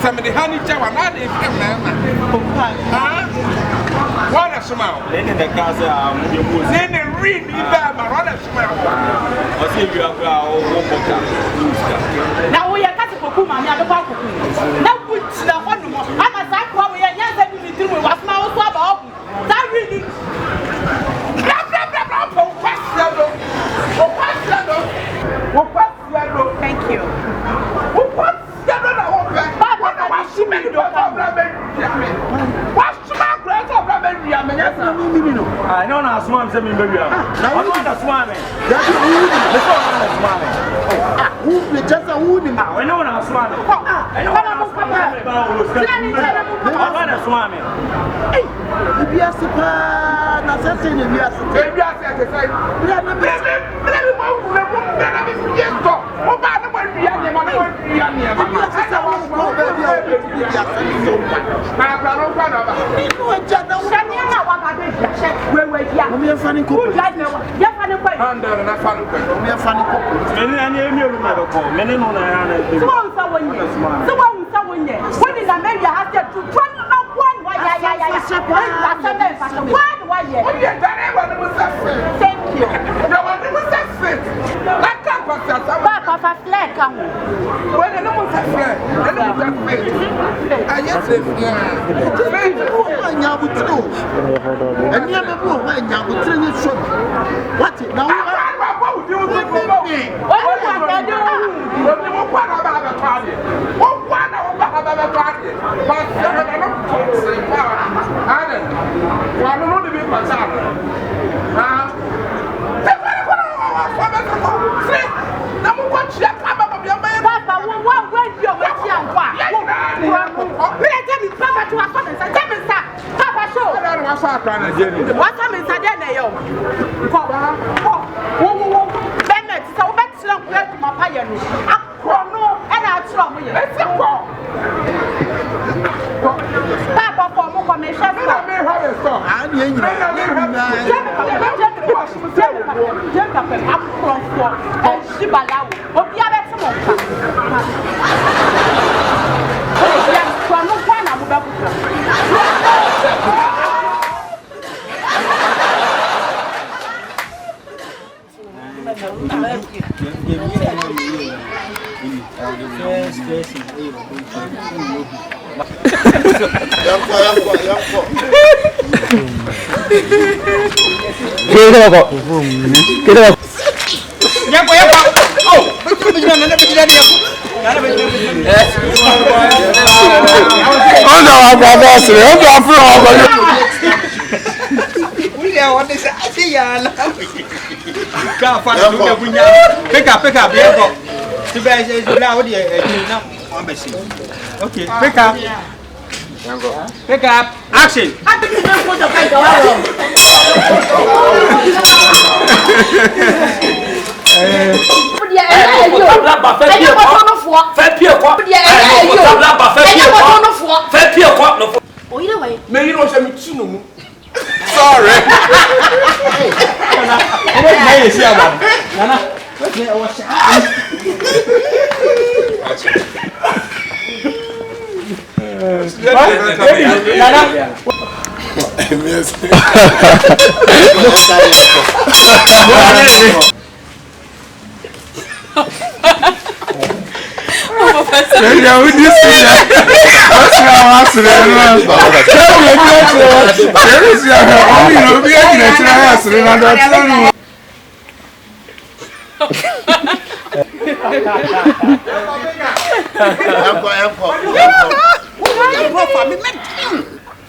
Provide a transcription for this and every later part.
somebody honey jawa na dey come na. What a smile. Then the car say then the read me back my what a smile. I say you have now we are cut for Kuma, I don't know. Now put the one more. I'm a sack for we are young and we was my own swab. That really. Thank you. I know now smart me baby. I know that smart me. Who just a woman? I know now smart. I know that smart. Hey, if you are super, not certain if you are super. Okay, pick up, action. Sorry.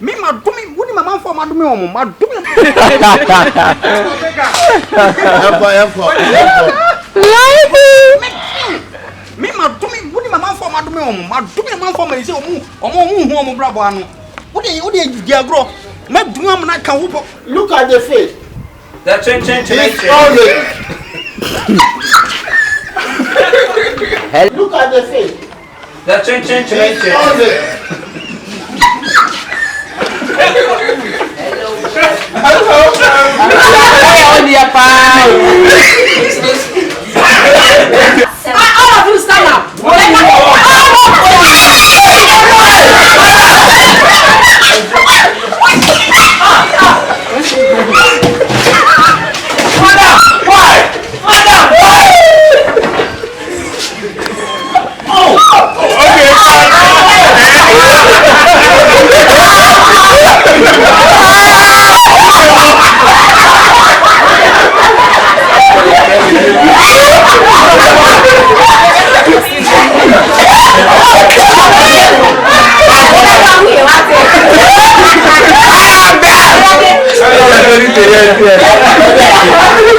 Me ma do me, woni mama for ma do me omo, ma do me. Me ma do me, woni mama for ma do me omo, ma do me man for ma say omo hu omo brabo anu. Wodi di agro. Ma do am na ka wo. Look at the face. That change. Look at the face. That change. Hello.